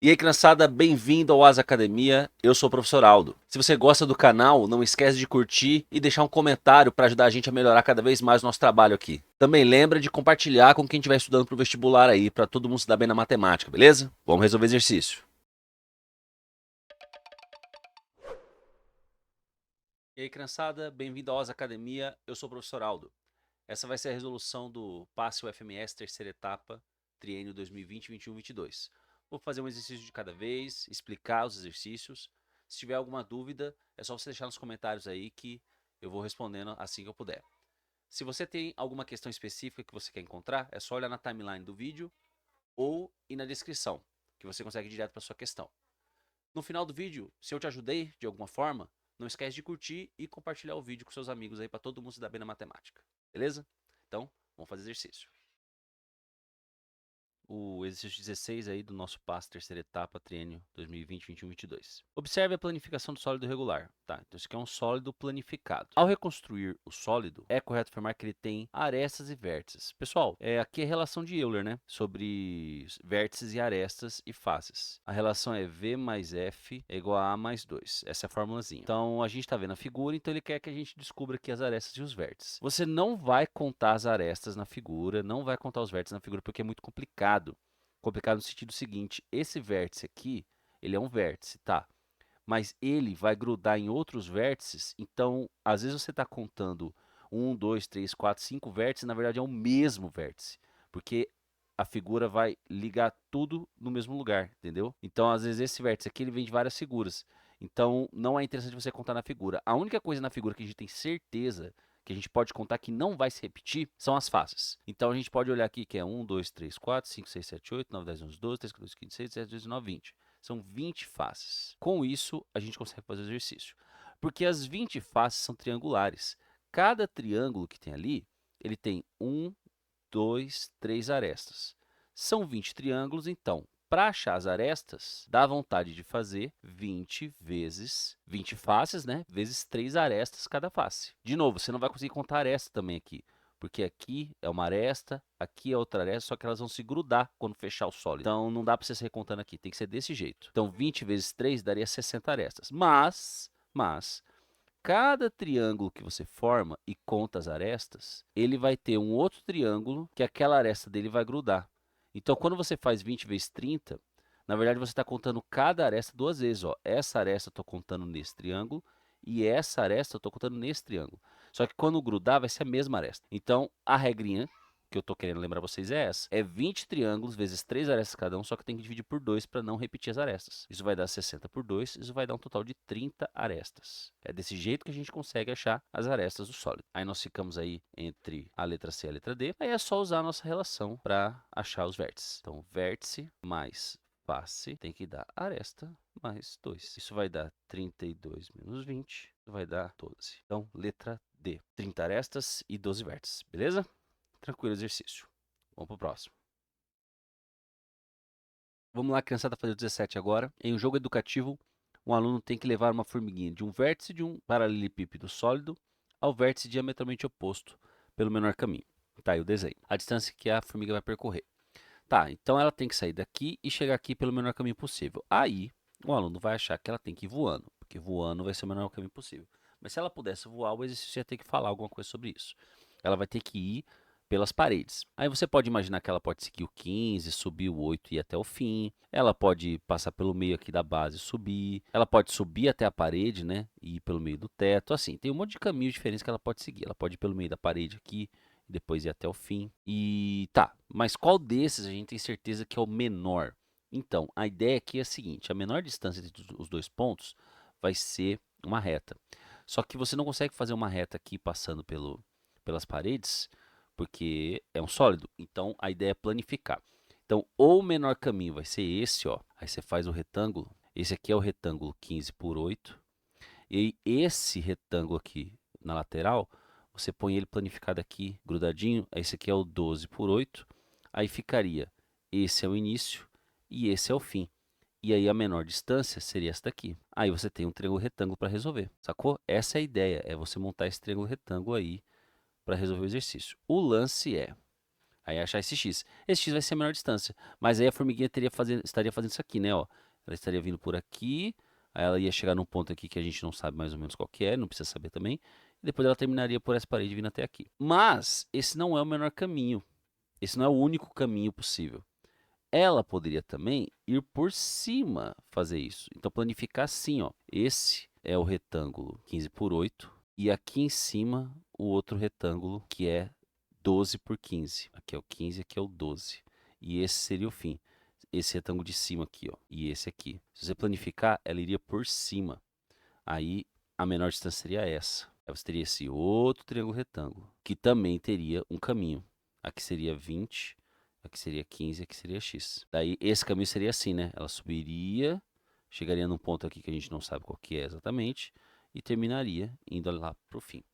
E aí, criançada, bem-vindo ao Asa Academia. Eu sou o professor Aldo. Se você gosta do canal, não esquece de curtir e deixar um comentário para ajudar a gente a melhorar cada vez mais o nosso trabalho aqui. Também lembra de compartilhar com quem estiver estudando para o vestibular aí, para todo mundo se dar bem na matemática, beleza? Vamos resolver exercício. E aí, criançada, bem-vindo ao Asa Academia. Eu sou o professor Aldo. Essa vai ser a resolução do Passe UFMS, terceira etapa, triênio 2020, 21, 22. Vou fazer um exercício de cada vez, explicar os exercícios. Se tiver alguma dúvida, é só você deixar nos comentários aí que eu vou respondendo assim que eu puder. Se você tem alguma questão específica que você quer encontrar, é só olhar na timeline do vídeo ou ir na descrição, que você consegue ir direto para sua questão. No final do vídeo, se eu te ajudei de alguma forma, não esquece de curtir e compartilhar o vídeo com seus amigos aí para todo mundo se dar bem na matemática. Beleza? Então, vamos fazer exercício. O exercício 16 aí do nosso passo terceira etapa, triênio 2020, 21, 22. Observe a planificação do sólido regular. Tá, então isso aqui é um sólido planificado. Ao reconstruir o sólido, é correto afirmar que ele tem arestas e vértices. Pessoal, aqui é a relação de Euler, né? Sobre vértices e arestas e faces. A relação é V mais F é igual a A mais 2. Essa é a formulazinha. Então, a gente está vendo a figura, então ele quer que a gente descubra aqui as arestas e os vértices. Você não vai contar as arestas na figura, não vai contar os vértices na figura, porque é muito complicado. Complicado no sentido seguinte, esse vértice aqui, ele é um vértice, tá? Mas ele vai grudar em outros vértices, então, às vezes você está contando 5 vértices, na verdade é o mesmo vértice, porque a figura vai ligar tudo no mesmo lugar, entendeu? Então, às vezes esse vértice aqui, ele vem de várias figuras. Então, não é interessante você contar na figura. A única coisa na figura que a gente tem certeza que a gente pode contar que não vai se repetir são as faces. Então a gente pode olhar aqui que é 1, 2, 3, 4, 5, 6, 7, 8, 9, 10, 11, 12, 13, 14, 15, 16, 17, 18, 19, 20. São 20 faces. Com isso, a gente consegue fazer o exercício. Porque as 20 faces são triangulares. Cada triângulo que tem ali, ele tem 1, 2, 3 arestas. São 20 triângulos, então, para achar as arestas, dá vontade de fazer 20 vezes 20 faces, né? Vezes 3 arestas cada face. De novo, você não vai conseguir contar aresta também aqui, porque aqui é uma aresta, aqui é outra aresta, só que elas vão se grudar quando fechar o sólido. Então, não dá para você se recontando aqui, tem que ser desse jeito. Então, 20 vezes 3 daria 60 arestas. Mas cada triângulo que você forma e conta as arestas, ele vai ter um outro triângulo que aquela aresta dele vai grudar. Então, quando você faz 20 vezes 30, na verdade você está contando cada aresta duas vezes. Ó. Essa aresta eu estou contando nesse triângulo e essa aresta eu estou contando nesse triângulo. Só que quando grudar vai ser a mesma aresta. Então, a regrinha que eu estou querendo lembrar vocês é essa. É 20 triângulos vezes 3 arestas cada um, só que tem que dividir por 2 para não repetir as arestas. Isso vai dar 60 por 2, isso vai dar um total de 30 arestas. É desse jeito que a gente consegue achar as arestas do sólido. Aí nós ficamos aí entre a letra C e a letra D. Aí é só usar a nossa relação para achar os vértices. Então, vértice mais face tem que dar aresta mais 2. Isso vai dar 32 menos 20, vai dar 12. Então, letra D. 30 arestas e 12 vértices, beleza? Tranquilo exercício. Vamos pro próximo. Vamos lá, criançada, fazer o 17 agora. Em um jogo educativo, um aluno tem que levar uma formiguinha de um vértice de um paralelepípedo sólido ao vértice diametralmente oposto pelo menor caminho. Tá aí o desenho. A distância que a formiga vai percorrer. Tá, então ela tem que sair daqui e chegar aqui pelo menor caminho possível. Aí, o aluno vai achar que ela tem que ir voando, porque voando vai ser o menor caminho possível. Mas se ela pudesse voar, o exercício ia ter que falar alguma coisa sobre isso. Ela vai ter que ir pelas paredes. Aí você pode imaginar que ela pode seguir o 15, subir o 8 e ir até o fim. Ela pode passar pelo meio aqui da base e subir. Ela pode subir até a parede, né? E ir pelo meio do teto. Assim, tem um monte de caminhos diferentes que ela pode seguir. Ela pode ir pelo meio da parede aqui, depois ir até o fim. E tá, mas qual desses a gente tem certeza que é o menor? Então, a ideia aqui é a seguinte: a menor distância entre os dois pontos vai ser uma reta. Só que você não consegue fazer uma reta aqui passando pelas paredes, porque é um sólido. Então, a ideia é planificar. Então, ou o menor caminho vai ser esse, ó. Aí você faz o retângulo. Esse aqui é o retângulo 15 por 8. E esse retângulo aqui na lateral, você põe ele planificado aqui, grudadinho. Esse aqui é o 12 por 8. Aí ficaria, esse é o início e esse é o fim. E aí a menor distância seria essa daqui. Aí você tem um triângulo retângulo para resolver, sacou? Essa é a ideia, é você montar esse triângulo retângulo aí para resolver o exercício. O lance é, Aí achar esse x. Esse x vai ser a menor distância. Mas aí a formiguinha estaria fazendo isso aqui, né? Ó. Ela estaria vindo por aqui. Aí ela ia chegar num ponto aqui que a gente não sabe mais ou menos qual que é. Não precisa saber também. E depois ela terminaria por essa parede vindo até aqui. Mas esse não é o menor caminho. Esse não é o único caminho possível. Ela poderia também ir por cima fazer isso. Então planificar assim, ó. Esse é o retângulo 15 por 8. E aqui em cima o outro retângulo que é 12 por 15. Aqui é o 15, aqui é o 12. E esse seria o fim. Esse retângulo de cima aqui, ó. E esse aqui. Se você planificar, ela iria por cima. Aí a menor distância seria essa. Aí você teria esse outro triângulo retângulo, que também teria um caminho. Aqui seria 20, aqui seria 15, aqui seria x. Daí esse caminho seria assim, né? Ela subiria, chegaria num ponto aqui que a gente não sabe qual que é exatamente, e terminaria indo lá para o fim.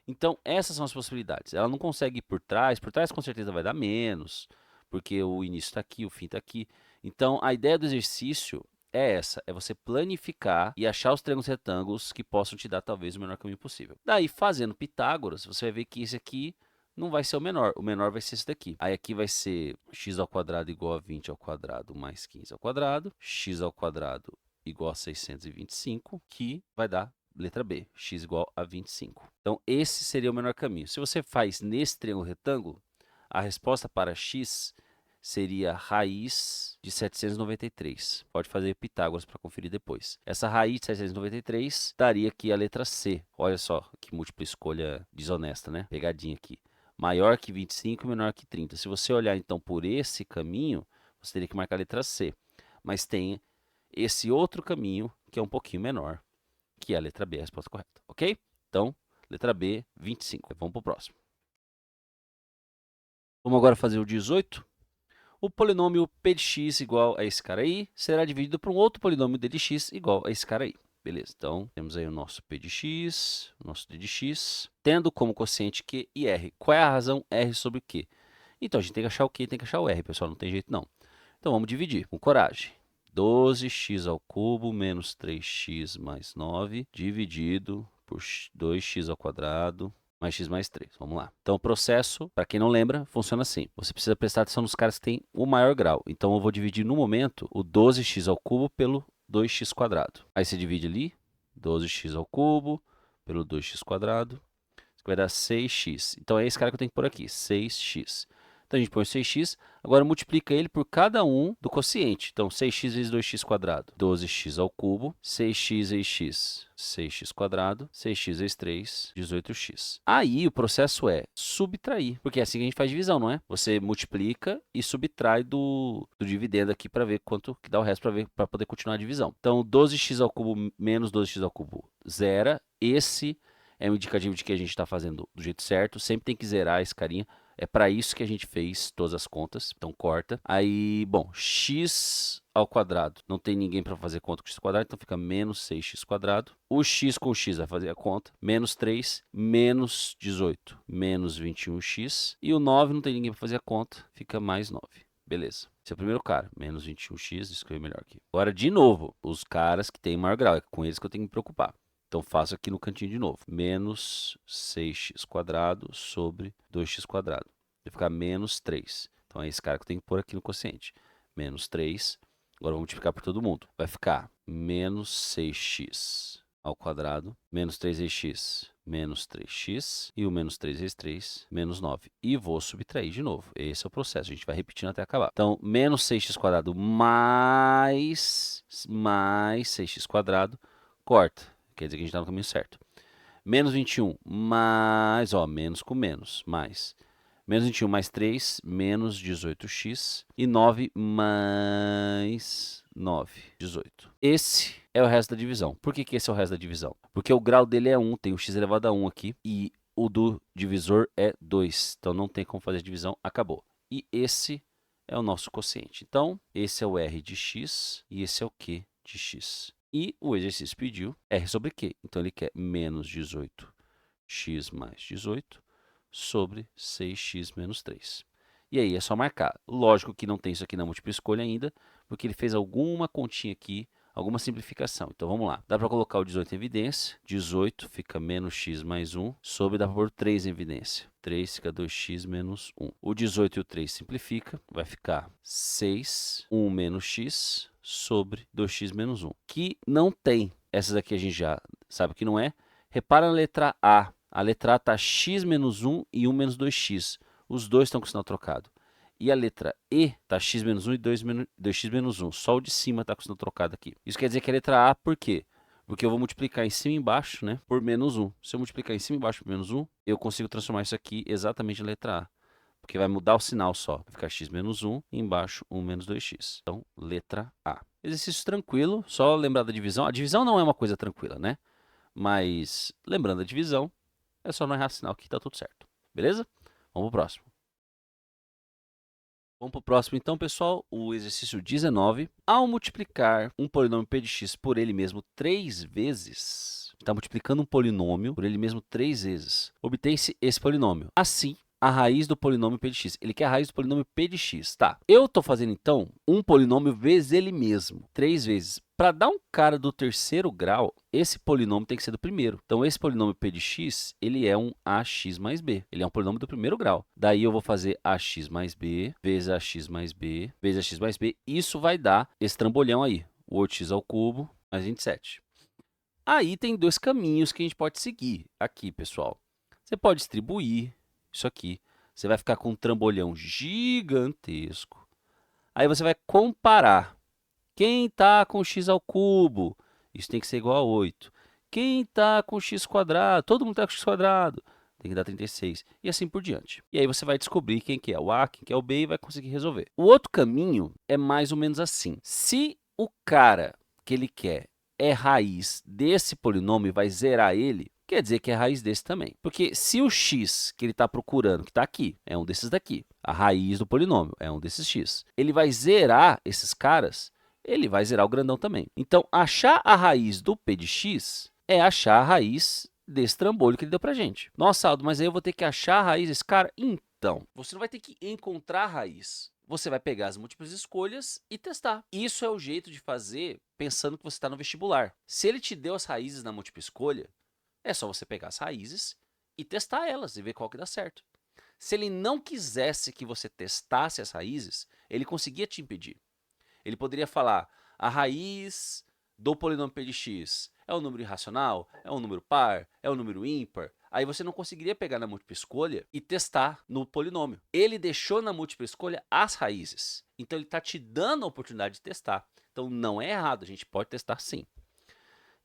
Então, essas são as possibilidades. Ela não consegue ir por trás com certeza vai dar menos, porque o início está aqui, o fim está aqui. Então, a ideia do exercício é essa, é você planificar e achar os triângulos retângulos que possam te dar talvez o menor caminho possível. Daí, fazendo Pitágoras, você vai ver que esse aqui não vai ser o menor vai ser esse daqui. Aí aqui vai ser x ao quadrado igual a 20 ao quadrado mais 15 ao quadrado, x ao quadrado igual a 625, que vai dar letra B, x igual a 25. Então, esse seria o menor caminho. Se você faz nesse triângulo retângulo, a resposta para x seria raiz de 793. Pode fazer Pitágoras para conferir depois. Essa raiz de 793 daria aqui a letra C. Olha só que múltipla escolha desonesta, né? Pegadinha aqui. Maior que 25 e menor que 30. Se você olhar então por esse caminho, você teria que marcar a letra C. Mas tem esse outro caminho que é um pouquinho menor, que é a letra B, a resposta correta, ok? Então, letra B, 25. Vamos para o próximo. Vamos agora fazer o 18. O polinômio p de x igual a esse cara aí será dividido por um outro polinômio d de x igual a esse cara aí. Beleza, então temos aí o nosso p de x, o nosso d de x, tendo como quociente q e r. Qual é a razão r sobre q? Então, a gente tem que achar o q e tem que achar o r, pessoal, não tem jeito não. Então, vamos dividir com coragem. 12x ao cubo menos 3x mais 9 dividido por 2x ao quadrado mais x mais 3. Vamos lá. Então, o processo, para quem não lembra, funciona assim. Você precisa prestar atenção nos caras que têm o maior grau. Então, eu vou dividir no momento o 12x ao cubo pelo 2x quadrado. Aí você divide ali, 12x ao cubo pelo 2x quadrado, que vai dar 6x. Então, é esse cara que eu tenho que pôr aqui, 6x. Então, a gente põe o 6x, agora multiplica ele por cada um do quociente. Então, 6x vezes 2x quadrado, 12x ao cubo, 6x vezes x, 6x quadrado, 6x vezes 3, 18x. Aí, o processo é subtrair, porque é assim que a gente faz divisão, não é? Você multiplica e subtrai do dividendo aqui para ver quanto que dá o resto para poder continuar a divisão. Então, 12x ao cubo menos 12x ao cubo zera. Esse é um indicativo de que a gente está fazendo do jeito certo. Sempre tem que zerar esse carinha. É para isso que a gente fez todas as contas. Então, corta. Aí, bom, x ao quadrado. Não tem ninguém para fazer conta com x quadrado, então fica menos 6x quadrado. O x com o x vai fazer a conta. Menos 3, menos 18, menos 21x. E o 9 não tem ninguém para fazer a conta. Fica mais 9. Beleza. Esse é o primeiro cara. Menos 21x, escrevi melhor aqui. Agora, de novo, os caras que têm maior grau. É com eles que eu tenho que me preocupar. Então, faço aqui no cantinho de novo. Menos 6x quadrado sobre 2x quadrado. Vai ficar menos 3. Então, é esse cara que eu tenho que pôr aqui no quociente. Menos 3. Agora, vou multiplicar por todo mundo. Vai ficar menos 6x ao quadrado. Menos 3 vezes x, menos 3x. E o menos 3 vezes 3, menos 9. E vou subtrair de novo. Esse é o processo. A gente vai repetindo até acabar. Então, menos 6x quadrado mais 6x quadrado. Corta. Quer dizer que a gente está no caminho certo. Menos 21 mais, ó, menos com menos, mais. Menos 21 mais 3, menos 18x. E 9 mais 9, 18. Esse é o resto da divisão. Por que esse é o resto da divisão? Porque o grau dele é 1, tem o x elevado a 1 aqui. E o do divisor é 2. Então não tem como fazer a divisão, acabou. E esse é o nosso quociente. Então, esse é o r de x e esse é o q de x. E o exercício pediu r sobre q. Então, ele quer menos 18x mais 18 sobre 6x menos 3. E aí é só marcar. Lógico que não tem isso aqui na múltipla escolha ainda, porque ele fez alguma continha aqui, alguma simplificação. Então vamos lá. Dá para colocar o 18 em evidência. 18 fica menos x mais 1 sobre, dá para pôr 3 em evidência. 3 fica 2x menos 1. O 18 e o 3 simplifica, vai ficar 6, 1 menos x sobre 2x menos 1. Que não tem. Essas aqui a gente já sabe que não é. Repara na letra A. A letra A está x menos 1 e 1 menos 2x. Os dois estão com o sinal trocado. E a letra E está x menos 1 e 2x menos 1. Só o de cima está com o sinal trocado aqui. Isso quer dizer que a letra A, por quê? Porque eu vou multiplicar em cima e embaixo, né, por menos 1. Se eu multiplicar em cima e embaixo por menos 1, eu consigo transformar isso aqui exatamente na letra A. Porque vai mudar o sinal só. Vai ficar x menos 1 e embaixo 1 menos 2x. Então, letra A. Exercício tranquilo, só lembrar da divisão. A divisão não é uma coisa tranquila, né? Mas, lembrando a divisão, é só não errar sinal que tá tudo certo. Beleza? Vamos pro próximo. Vamos para o próximo então, pessoal, o exercício 19. Ao multiplicar um polinômio p de x por ele mesmo 3 vezes, está multiplicando um polinômio por ele mesmo 3 vezes, obtém-se esse polinômio. Assim, a raiz do polinômio p de x. Ele quer a raiz do polinômio p de x. Tá, eu estou fazendo então um polinômio vezes ele mesmo, 3 vezes. Para dar um cara do terceiro grau, esse polinômio tem que ser do primeiro. Então, esse polinômio p de x, ele é um ax mais b. Ele é um polinômio do primeiro grau. Daí, eu vou fazer ax mais b, vezes ax mais b, vezes ax mais b. Isso vai dar esse trambolhão aí, o 8x ao cubo mais 27. Aí, tem dois caminhos que a gente pode seguir aqui, pessoal. Você pode distribuir isso aqui. Você vai ficar com um trambolhão gigantesco. Aí, você vai comparar. Quem está com x ao cubo? Isso tem que ser igual a 8. Quem está com x quadrado? Todo mundo está com x quadrado. Tem que dar 36. E assim por diante. E aí você vai descobrir quem que é o A, quem que é o B e vai conseguir resolver. O outro caminho é mais ou menos assim. Se o cara que ele quer é raiz desse polinômio, vai zerar ele, quer dizer que é raiz desse também. Porque se o x que ele está procurando, que está aqui, é um desses daqui, a raiz do polinômio é um desses x, ele vai zerar esses caras, ele vai zerar o grandão também. Então, achar a raiz do p de x é achar a raiz desse trambolho que ele deu para a gente. Nossa, Aldo, mas aí eu vou ter que achar a raiz desse cara? Então, você não vai ter que encontrar a raiz. Você vai pegar as múltiplas escolhas e testar. Isso é o jeito de fazer pensando que você está no vestibular. Se ele te deu as raízes na múltipla escolha, é só você pegar as raízes e testar elas e ver qual que dá certo. Se ele não quisesse que você testasse as raízes, ele conseguia te impedir. Ele poderia falar, a raiz do polinômio p de x é um número irracional, é um número par, é um número ímpar. Aí você não conseguiria pegar na múltipla escolha e testar no polinômio. Ele deixou na múltipla escolha as raízes. Então, ele está te dando a oportunidade de testar. Então, não é errado, a gente pode testar sim.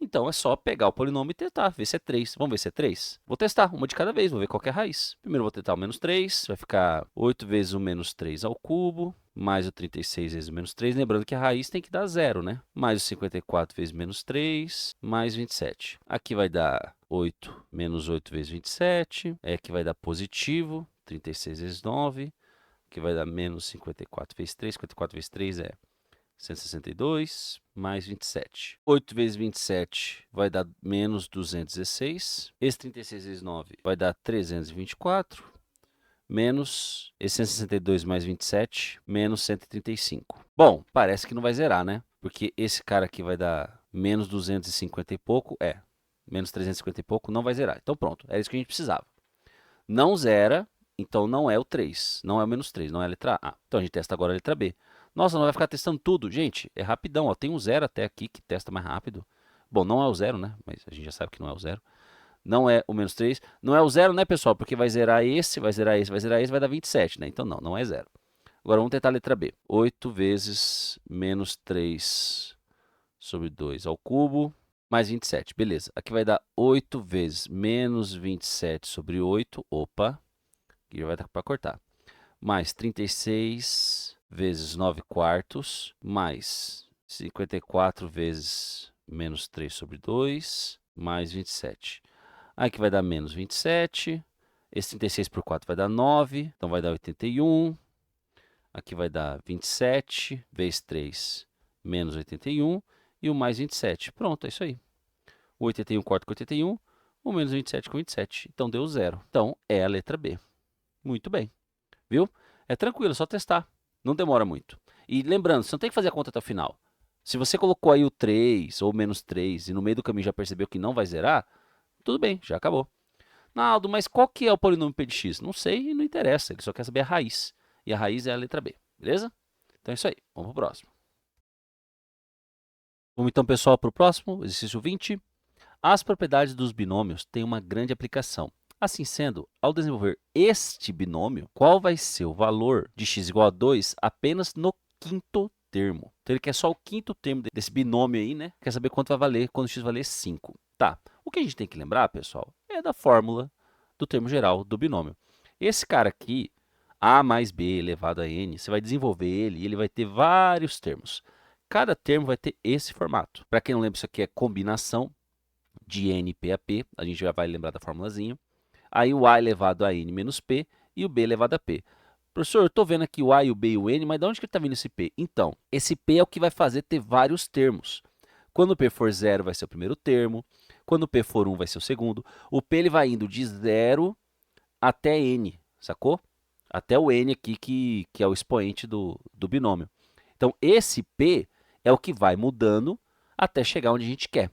Então, é só pegar o polinômio e tentar, ver se é 3. Vamos ver se é 3? Vou testar, uma de cada vez, vou ver qual que é a raiz. Primeiro, vou tentar o menos 3, vai ficar 8 vezes o menos 3 ao cubo, mais o 36 vezes o menos 3. Lembrando que a raiz tem que dar 0, né? Mais o 54 vezes menos 3, mais 27. Aqui vai dar 8 menos 8 vezes 27. Aqui vai dar positivo, 36 vezes 9. Aqui vai dar menos 54 vezes 3. 54 vezes 3 é 162 mais 27. 8 vezes 27 vai dar menos 216. Esse 36 vezes 9 vai dar 324. Menos esse 162 mais 27, menos 135. Bom, parece que não vai zerar, né? Porque esse cara aqui vai dar menos 250 e pouco. Menos 350 e pouco, não vai zerar. Então pronto, era isso que a gente precisava. Não zera, então não é o 3. Não é o menos 3, não é a letra A. Então a gente testa agora a letra B. Nossa, não vai ficar testando tudo. Gente, é rapidão. Ó. Tem um 0 até aqui que testa mais rápido. Bom, não é o 0, né? Mas a gente já sabe que não é o 0. Não é o menos 3. Não é o 0, né, pessoal? Porque vai zerar esse, vai zerar esse, vai zerar esse, vai dar 27, né? Então não é 0. Agora vamos tentar a letra B. 8 vezes menos 3 sobre 2 ao cubo, mais 27. Beleza. Aqui vai dar 8 vezes menos 27 sobre 8. Opa, aqui já vai dar para cortar. Mais 36 vezes 9 quartos, mais 54 vezes menos 3 sobre 2, mais 27. Aqui vai dar menos 27. Esse 36 por 4 vai dar 9, então vai dar 81. Aqui vai dar 27 vezes 3, menos 81. E o mais 27. Pronto, é isso aí. O 81 corta com 81, o menos 27 com 27. Então, deu 0. Então, é a letra B. Muito bem. Viu? É tranquilo, é só testar. Não demora muito. E lembrando, você não tem que fazer a conta até o final. Se você colocou aí o 3 ou menos 3 e no meio do caminho já percebeu que não vai zerar, tudo bem, já acabou. Naldo, mas qual que é o polinômio P de x? Não sei e não interessa, ele só quer saber a raiz. E a raiz é a letra B, beleza? Então é isso aí, vamos pro próximo. Vamos então, pessoal, para o próximo, exercício 20. As propriedades dos binômios têm uma grande aplicação. Assim sendo, ao desenvolver este binômio, qual vai ser o valor de x igual a 2 apenas no quinto termo? Então, ele quer só o quinto termo desse binômio aí, né? Quer saber quanto vai valer quando x valer 5. Tá, o que a gente tem que lembrar, pessoal, é da fórmula do termo geral do binômio. Esse cara aqui, a mais b elevado a n, você vai desenvolver ele e ele vai ter vários termos. Cada termo vai ter esse formato. Para quem não lembra, isso aqui é combinação de n, p a p. A gente já vai lembrar da formulazinha. Aí o a elevado a n menos p e o b elevado a p. Professor, eu estou vendo aqui o a, o b e o n, mas de onde que está vindo esse p? Então, esse p é o que vai fazer ter vários termos. Quando o p for 0, vai ser o primeiro termo. Quando o p for 1, vai ser o segundo. O p ele vai indo de 0 até n, sacou? Até o n aqui, que é o expoente do binômio. Então, esse p é o que vai mudando até chegar onde a gente quer.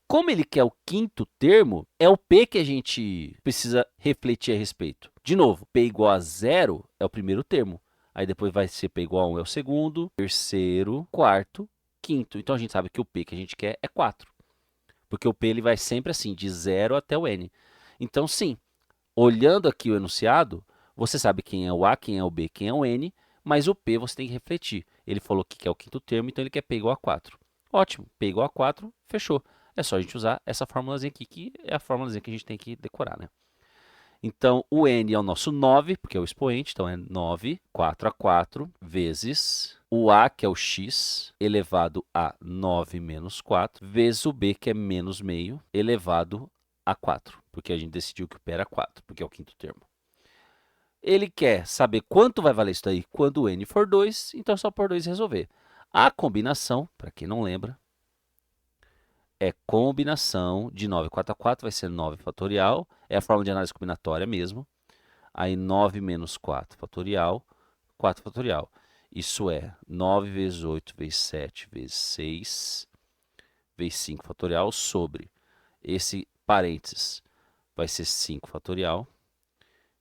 Como ele quer o quinto termo, é o p que a gente precisa refletir a respeito. De novo, p igual a 0 é o primeiro termo. Aí depois vai ser p igual a 1 é o segundo, terceiro, quarto, quinto. Então a gente sabe que o p que a gente quer é 4. Porque o p ele vai sempre assim, de 0 até o n. Então sim, olhando aqui o enunciado, você sabe quem é o a, quem é o b, quem é o n, mas o p você tem que refletir. Ele falou que quer o quinto termo, então ele quer p igual a 4. Ótimo, p igual a 4, fechou. É só a gente usar essa formulazinha aqui, que é a formulazinha que a gente tem que decorar, né? Então, o n é o nosso 9, porque é o expoente, então é 9, 4 a 4, vezes o a, que é o x, elevado a 9 menos 4, vezes o b, que é menos meio, elevado a 4, porque a gente decidiu que o p era 4, porque é o quinto termo. Ele quer saber quanto vai valer isso daí quando o n for 2, então é só por 2 resolver. A combinação, para quem não lembra, é combinação de 9. 4 a 4 vai ser 9 fatorial. É a fórmula de análise combinatória mesmo. Aí 9 menos 4 fatorial, 4 fatorial. Isso é 9 vezes 8 vezes 7 vezes 6 vezes 5 fatorial sobre esse parênteses vai ser 5 fatorial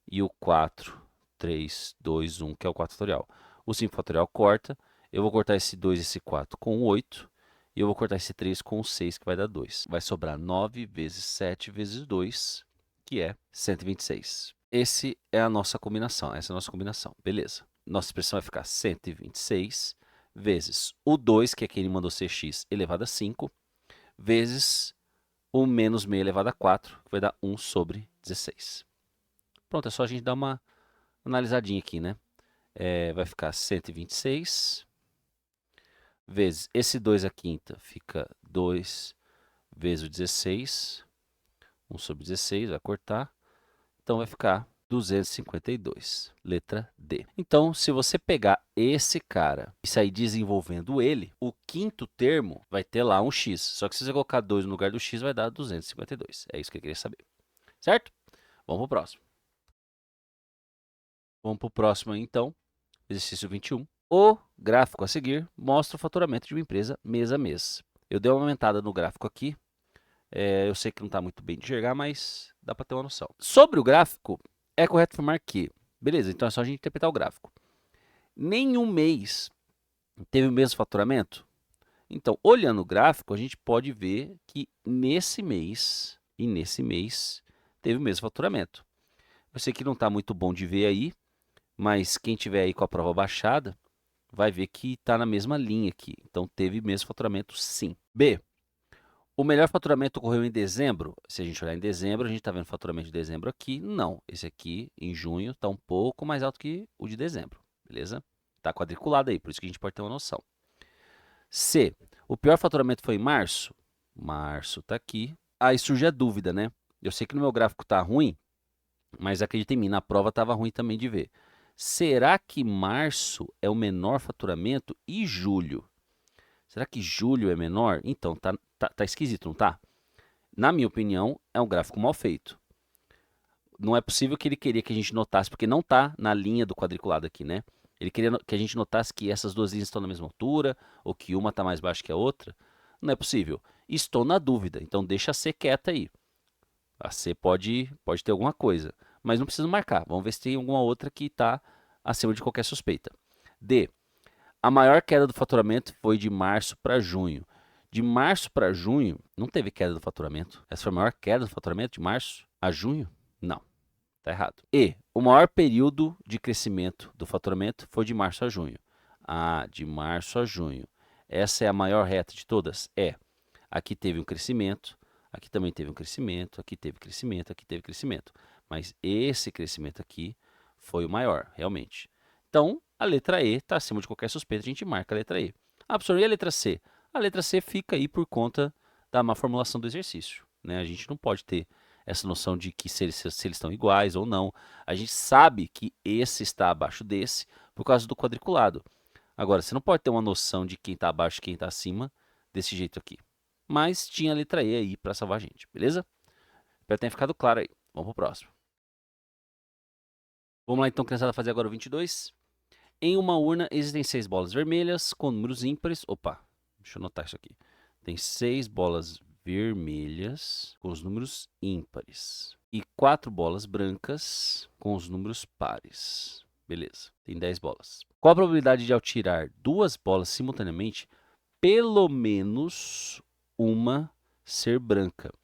e o 4, 3, 2, 1, que é o 4 fatorial. O 5 fatorial corta, eu vou cortar esse 2 e esse 4 com 8, e eu vou cortar esse 3 com o 6, que vai dar 2. Vai sobrar 9 vezes 7 vezes 2, que é 126. Essa é a nossa combinação, beleza. Nossa expressão vai ficar 126 vezes o 2, que é quem mandou ser x elevado a 5, vezes o menos meio elevado a 4, que vai dar 1 sobre 16. Pronto, é só a gente dar uma analisadinha aqui, né? Vai ficar 126 vezes esse 2 à quinta, fica 2 vezes o 16, 1 sobre 16, vai cortar. Então, vai ficar 252, letra D. Então, se você pegar esse cara e sair desenvolvendo ele, o quinto termo vai ter lá um x. Só que se você colocar 2 no lugar do x, vai dar 252. É isso que eu queria saber. Certo? Vamos para o próximo. Vamos para o próximo, então. Exercício 21. O gráfico a seguir mostra o faturamento de uma empresa mês a mês. Eu dei uma aumentada no gráfico aqui. Eu sei que não está muito bem de enxergar, mas dá para ter uma noção. Sobre o gráfico, é correto afirmar que, beleza, então é só a gente interpretar o gráfico. Nenhum mês teve o mesmo faturamento? Então, olhando o gráfico, a gente pode ver que nesse mês e nesse mês teve o mesmo faturamento. Eu sei que não está muito bom de ver aí, mas quem tiver aí com a prova baixada vai ver que está na mesma linha aqui. Então, teve mesmo faturamento sim. B. O melhor faturamento ocorreu em dezembro. Se a gente olhar em dezembro, a gente está vendo o faturamento de dezembro aqui. Não, esse aqui em junho está um pouco mais alto que o de dezembro, beleza? Está quadriculado aí, por isso que a gente pode ter uma noção. C. O pior faturamento foi em março. Março está aqui. Aí surge a dúvida, né? Eu sei que no meu gráfico está ruim, mas acredita em mim, na prova estava ruim também de ver. Será que março é o menor faturamento e julho? Será que julho é menor? Então, tá esquisito, não tá? Na minha opinião, é um gráfico mal feito. Não é possível que ele queria que a gente notasse, porque não está na linha do quadriculado aqui, né? Ele queria que a gente notasse que essas duas linhas estão na mesma altura, ou que uma está mais baixa que a outra. Não é possível. Estou na dúvida, então deixa a C quieta aí. A C pode ter alguma coisa, mas não precisa marcar. Vamos ver se tem alguma outra que está acima de qualquer suspeita. D. A maior queda do faturamento foi de março para junho. De março para junho, não teve queda do faturamento. Essa foi a maior queda do faturamento de março a junho? Não, está errado. E. O maior período de crescimento do faturamento foi de março a junho. Ah, de março a junho. Essa é a maior reta de todas? É. Aqui teve um crescimento, aqui também teve um crescimento, aqui teve crescimento, aqui teve crescimento. Mas esse crescimento aqui foi o maior, realmente. Então, a letra E está acima de qualquer suspeita, a gente marca a letra E. Ah, professor, e a letra C? A letra C fica aí por conta da má formulação do exercício, né? A gente não pode ter essa noção de que se eles estão iguais ou não. A gente sabe que esse está abaixo desse por causa do quadriculado. Agora, você não pode ter uma noção de quem está abaixo e quem está acima desse jeito aqui. Mas tinha a letra E aí para salvar a gente, beleza? Espero que tenha ficado claro aí. Vamos para o próximo. Vamos lá então, criançada, fazer agora o 22. Em uma urna existem 6 bolas vermelhas com números ímpares. Opa, deixa eu anotar isso aqui. Tem 6 bolas vermelhas com os números ímpares. E 4 bolas brancas com os números pares. Beleza, tem 10 bolas. Qual a probabilidade de, ao tirar 2 bolas simultaneamente, pelo menos uma ser branca?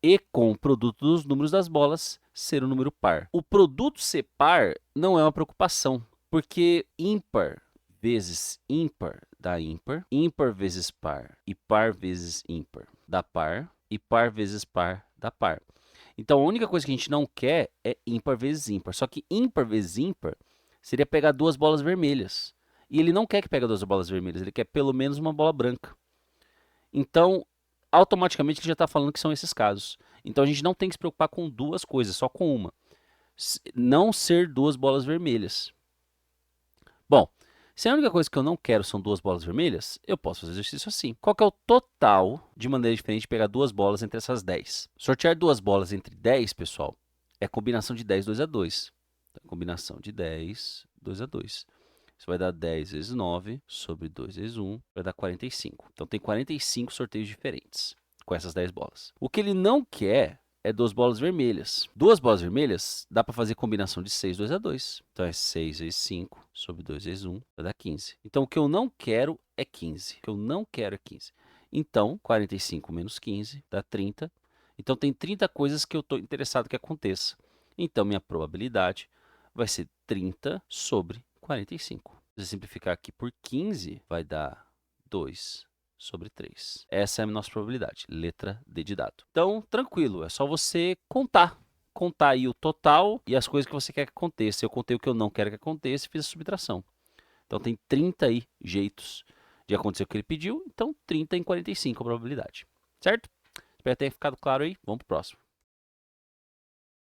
E com o produto dos números das bolas ser um número par. O produto ser par não é uma preocupação, porque ímpar vezes ímpar dá ímpar, ímpar vezes par e par vezes ímpar dá par, e par vezes par dá par. Então, a única coisa que a gente não quer é ímpar vezes ímpar. Só que ímpar vezes ímpar seria pegar 2 bolas vermelhas. E ele não quer que pegue 2 bolas vermelhas, ele quer pelo menos uma bola branca. Então, automaticamente ele já está falando que são esses casos. Então, a gente não tem que se preocupar com 2 coisas, só com uma. Não ser 2 bolas vermelhas. Bom, se a única coisa que eu não quero são 2 bolas vermelhas, eu posso fazer exercício assim. Qual que é o total de maneira diferente de pegar 2 bolas entre essas 10? Sortear 2 bolas entre 10, pessoal, é combinação de 10, 2 a 2. Então, combinação de 10, 2 a 2. Isso vai dar 10 vezes 9 sobre 2 vezes 1, vai dar 45. Então, tem 45 sorteios diferentes com essas 10 bolas. O que ele não quer é 2 bolas vermelhas. 2 bolas vermelhas dá para fazer combinação de 6, 2 a 2. Então, é 6 vezes 5 sobre 2 vezes 1, vai dar 15. Então, o que eu não quero é 15. O que eu não quero é 15. Então, 45 menos 15 dá 30. Então, tem 30 coisas que eu estou interessado que aconteça. Então, minha probabilidade vai ser 30 sobre 45. Se eu simplificar aqui por 15, vai dar 2 sobre 3. Essa é a nossa probabilidade, letra D de dado. Então, tranquilo, é só você contar. Contar aí o total e as coisas que você quer que aconteça. Eu contei o que eu não quero que aconteça e fiz a subtração. Então, tem 30 aí jeitos de acontecer o que ele pediu. Então, 30 em 45 a probabilidade. Certo? Espero que tenha ficado claro aí. Vamos para o próximo.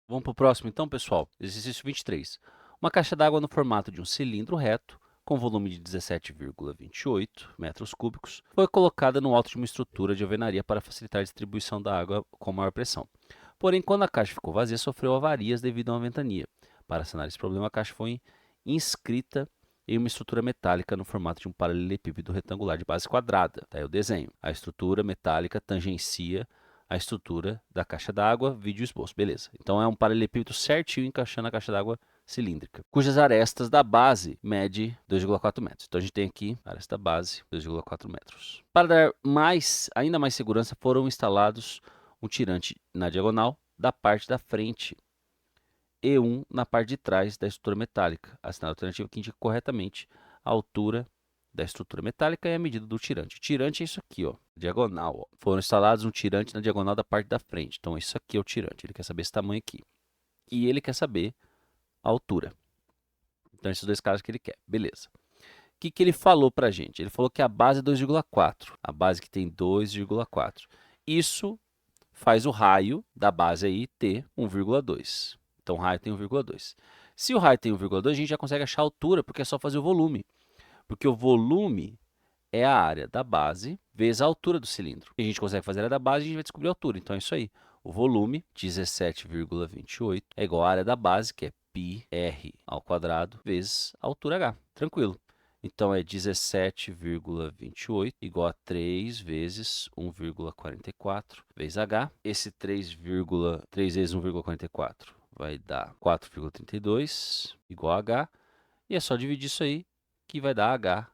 Vamos para o próximo então, pessoal. Exercício 23. Uma caixa d'água no formato de um cilindro reto, com volume de 17,28 metros cúbicos, foi colocada no alto de uma estrutura de alvenaria para facilitar a distribuição da água com maior pressão. Porém, quando a caixa ficou vazia, sofreu avarias devido a uma ventania. Para sanar esse problema, a caixa foi inscrita em uma estrutura metálica no formato de um paralelepípedo retangular de base quadrada. Daí o desenho. A estrutura metálica tangencia a estrutura da caixa d'água, vídeo esboço. Beleza. Então, é um paralelepípedo certinho encaixando a caixa d'água cilíndrica, cujas arestas da base mede 2,4 metros. Então, a gente tem aqui a aresta base, 2,4 metros. Para dar ainda mais segurança, foram instalados um tirante na diagonal da parte da frente e um na parte de trás da estrutura metálica, assinada a alternativa que indica corretamente a altura da estrutura metálica e a medida do tirante. O tirante é isso aqui, ó, diagonal. Ó. Foram instalados um tirante na diagonal da parte da frente. Então, isso aqui é o tirante. Ele quer saber esse tamanho aqui. E ele quer saber a altura. Então, esses 2 caras que ele quer. Beleza. O que ele falou para a gente? Ele falou que a base é 2,4. A base que tem 2,4. Isso faz o raio da base aí ter 1,2. Então, o raio tem 1,2. Se o raio tem 1,2, a gente já consegue achar a altura, porque é só fazer o volume. Porque o volume é a área da base vezes a altura do cilindro. E a gente consegue fazer a área da base e a gente vai descobrir a altura. Então, é isso aí. O volume, 17,28, é igual à área da base, que é πr ao quadrado vezes a altura h. Tranquilo. Então, é 17,28 igual a 3 vezes 1,44 vezes h. Esse 3 vezes 1,44 vai dar 4,32 igual a h. E é só dividir isso aí que vai dar h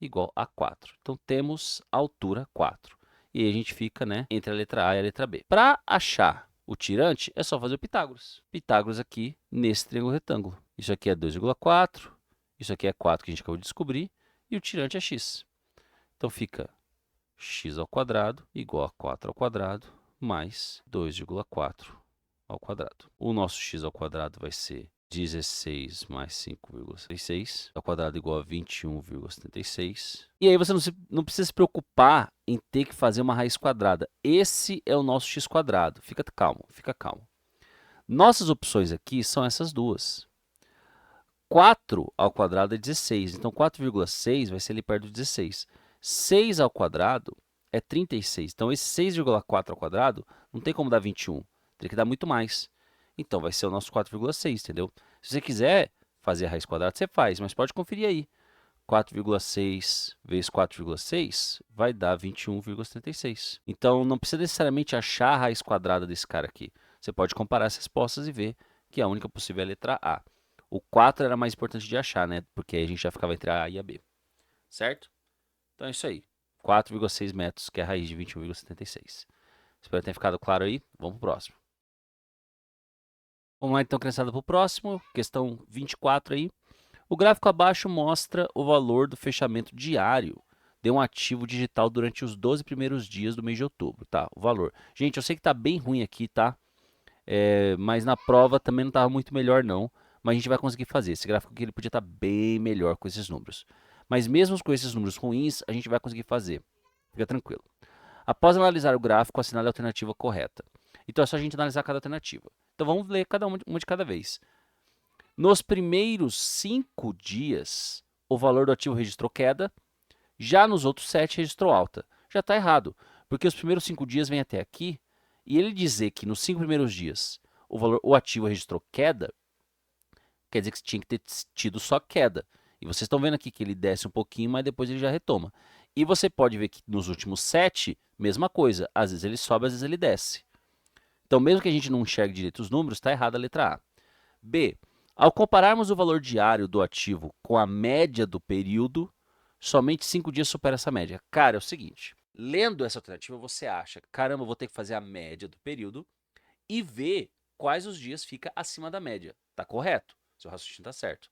igual a 4. Então, temos a altura 4. E aí a gente fica, né, entre a letra A e a letra B. Para achar o tirante, é só fazer o Pitágoras. Pitágoras aqui nesse triângulo retângulo. Isso aqui é 2,4. Isso aqui é 4 que a gente acabou de descobrir. E o tirante é x. Então, fica x ao quadrado igual a 4 ao quadrado mais 2,4 ao quadrado. O nosso x ao quadrado vai ser 16 mais 5,66 ao quadrado igual a 21,76. E aí você não precisa se preocupar em ter que fazer uma raiz quadrada. Esse é o nosso x quadrado. Fica calmo, fica calmo. Nossas opções aqui são essas duas. 4 ao quadrado é 16, então 4,6 vai ser ali perto do 16. 6 ao quadrado é 36, então esse 6,4 ao quadrado não tem como dar 21, teria que dar muito mais. Então vai ser o nosso 4,6, entendeu? Se você quiser fazer a raiz quadrada, você faz, mas pode conferir aí. 4,6 vezes 4,6 vai dar 21,76. Então não precisa necessariamente achar a raiz quadrada desse cara aqui. Você pode comparar as respostas e ver que a única possível é a letra A. O 4 era mais importante de achar, né? Porque aí a gente já ficava entre a A e a B. Certo? Então é isso aí. 4,6 metros, que é a raiz de 21,76. Espero que tenha ficado claro aí. Vamos pro próximo. Vamos lá então, criançada, para o próximo. Questão 24 aí. O gráfico abaixo mostra o valor do fechamento diário de um ativo digital durante os 12 primeiros dias do mês de outubro, tá? O valor. Gente, eu sei que tá bem ruim aqui, tá? Mas na prova também não estava muito melhor não, mas a gente vai conseguir fazer. Esse gráfico aqui ele podia estar bem melhor com esses números. Mas mesmo com esses números ruins, a gente vai conseguir fazer. Fica tranquilo. Após analisar o gráfico, assinale a alternativa correta. Então é só a gente analisar cada alternativa. Então vamos ler uma de cada vez. Nos primeiros 5 dias, o valor do ativo registrou queda, já nos outros 7 registrou alta. Já está errado, porque os primeiros 5 dias vêm até aqui, e ele dizer que nos 5 primeiros dias o ativo registrou queda, quer dizer que tinha que ter tido só queda. E vocês estão vendo aqui que ele desce um pouquinho, mas depois ele já retoma. E você pode ver que nos últimos 7, mesma coisa. Às vezes ele sobe, às vezes ele desce. Então, mesmo que a gente não enxergue direito os números, está errada a letra A. B. Ao compararmos o valor diário do ativo com a média do período, somente 5 dias supera essa média. Cara, é o seguinte, lendo essa alternativa, você acha, caramba, eu vou ter que fazer a média do período e ver quais os dias fica acima da média. Tá correto? Seu raciocínio tá certo.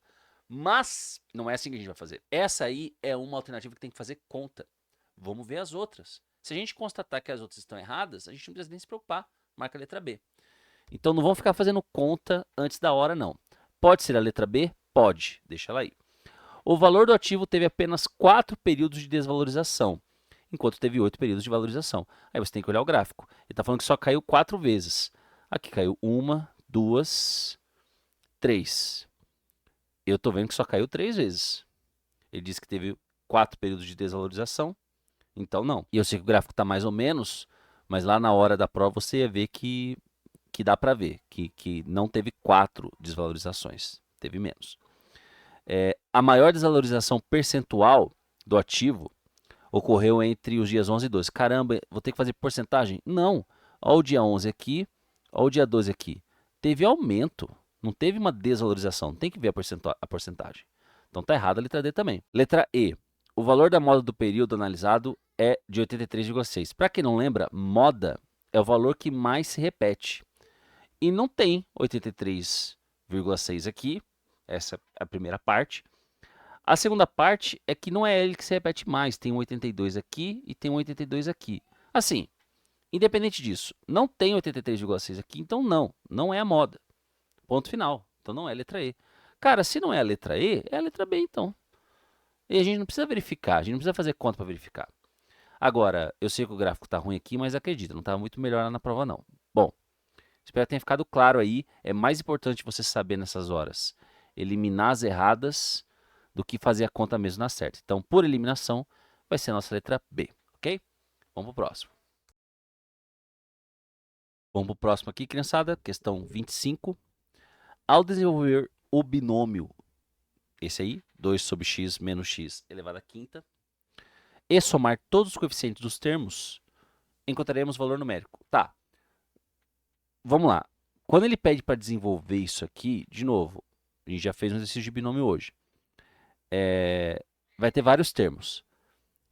Mas não é assim que a gente vai fazer. Essa aí é uma alternativa que tem que fazer conta. Vamos ver as outras. Se a gente constatar que as outras estão erradas, a gente não precisa nem se preocupar. Marca a letra B. Então não vamos ficar fazendo conta antes da hora, não. Pode ser a letra B? Pode. Deixa ela aí. O valor do ativo teve apenas 4 períodos de desvalorização, enquanto teve 8 períodos de valorização. Aí você tem que olhar o gráfico. Ele está falando que só caiu 4 vezes. Aqui caiu 1, 2, 3. Eu estou vendo que só caiu 3 vezes. Ele disse que teve 4 períodos de desvalorização, então não. E eu sei que o gráfico está mais ou menos, mas lá na hora da prova você ia ver que dá para ver, que não teve 4 desvalorizações, teve menos. A maior desvalorização percentual do ativo ocorreu entre os dias 11 e 12. Caramba, vou ter que fazer porcentagem? Não. Olha o dia 11 aqui, olha o dia 12 aqui. Teve aumento, não teve uma desvalorização. Tem que ver a porcentagem. Então tá errado a letra D também. Letra E. O valor da moda do período analisado é de 83,6. Para quem não lembra, moda é o valor que mais se repete. E não tem 83,6 aqui. Essa é a primeira parte. A segunda parte é que não é ele que se repete mais. Tem um 82 aqui e tem um 82 aqui. Assim, independente disso, não tem 83,6 aqui, então não é a moda. Ponto final. Então não é a letra E. Cara, se não é a letra E, é a letra B então. E a gente não precisa verificar, a gente não precisa fazer conta para verificar. Agora, eu sei que o gráfico está ruim aqui, mas acredita, não está muito melhor lá na prova não. Bom, espero que tenha ficado claro aí. É mais importante você saber nessas horas eliminar as erradas do que fazer a conta mesmo na certa. Então, por eliminação, vai ser a nossa letra B, ok? Vamos para o próximo. Vamos para o próximo aqui, criançada, questão 25. Ao desenvolver o binômio, esse aí, 2 sobre x menos x elevado à quinta, e somar todos os coeficientes dos termos, encontraremos o valor numérico. Tá, vamos lá. Quando ele pede para desenvolver isso aqui, de novo, a gente já fez um exercício de binômio hoje. Vai ter vários termos.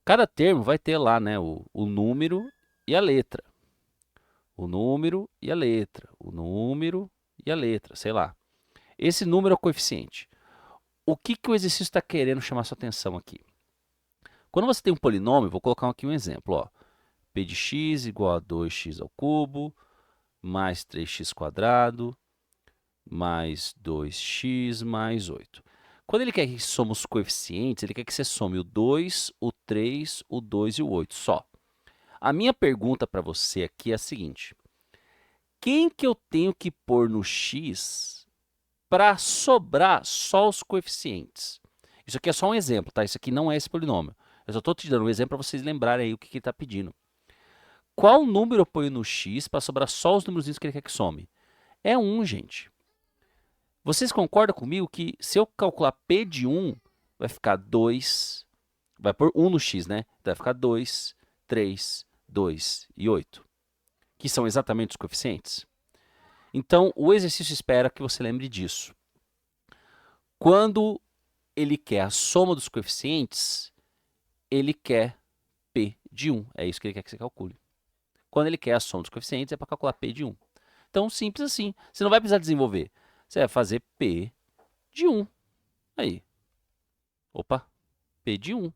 Cada termo vai ter lá, né, o número e a letra. O número e a letra. O número e a letra, sei lá. Esse número é o coeficiente. O que o exercício está querendo chamar sua atenção aqui? Quando você tem um polinômio, vou colocar aqui um exemplo. Ó. P de x igual a 2x ao cubo, mais 3x², mais 2x mais 8. Quando ele quer que some os coeficientes, ele quer que você some o 2, o 3, o 2 e o 8 só. A minha pergunta para você aqui é a seguinte. Quem que eu tenho que pôr no x para sobrar só os coeficientes? Isso aqui é só um exemplo, tá? Isso aqui não é esse polinômio. Eu só estou te dando um exemplo para vocês lembrarem aí o que ele está pedindo. Qual número eu ponho no x para sobrar só os números que ele quer que some? É 1, gente. Vocês concordam comigo que se eu calcular P de 1, vai ficar 2, vai pôr 1 no x, né? Então vai ficar 2, 3, 2 e 8, que são exatamente os coeficientes. Então, o exercício espera que você lembre disso. Quando ele quer a soma dos coeficientes, ele quer P de 1. É isso que ele quer que você calcule. Quando ele quer a soma dos coeficientes, é para calcular P de 1. Então, simples assim. Você não vai precisar desenvolver. Você vai fazer P de 1. Aí. Opa. P de 1.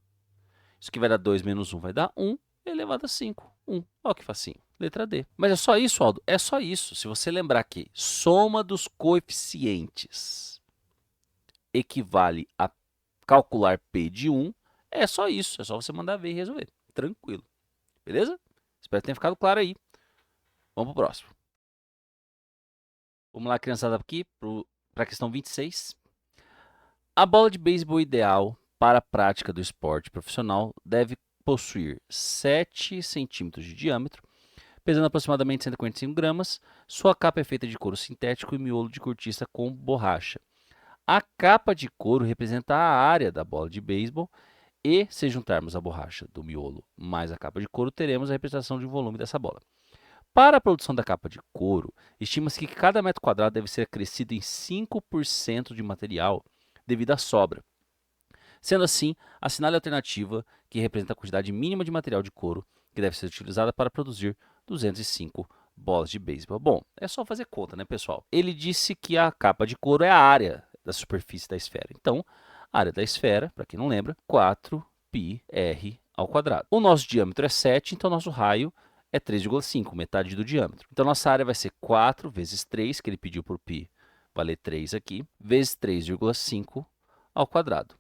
Isso aqui vai dar 2 menos 1 vai dar 1 elevado a 5. 1. Olha que facinho. Letra D. Mas é só isso, Aldo? É só isso. Se você lembrar que soma dos coeficientes equivale a calcular P de 1, é só isso. É só você mandar ver e resolver. Tranquilo. Beleza? Espero que tenha ficado claro aí. Vamos para o próximo. Vamos lá, criançada, aqui para a questão 26. A bola de beisebol ideal para a prática do esporte profissional deve possuir 7 centímetros de diâmetro, pesando aproximadamente 145 gramas. Sua capa é feita de couro sintético e miolo de cortiça com borracha. A capa de couro representa a área da bola de beisebol e, se juntarmos a borracha do miolo mais a capa de couro, teremos a representação de um volume dessa bola. Para a produção da capa de couro, estima-se que cada metro quadrado deve ser acrescido em 5% de material devido à sobra. Sendo assim, assinale a alternativa que representa a quantidade mínima de material de couro que deve ser utilizada para produzir 205 bolas de beisebol. Bom, é só fazer conta, né, pessoal? Ele disse que a capa de couro é a área da superfície da esfera. Então, a área da esfera, para quem não lembra, 4πr ao quadrado. O nosso diâmetro é 7, então nosso raio é 3,5, metade do diâmetro. Então, nossa área vai ser 4 vezes 3, que ele pediu por π valer 3 aqui, vezes 3,5 ao quadrado.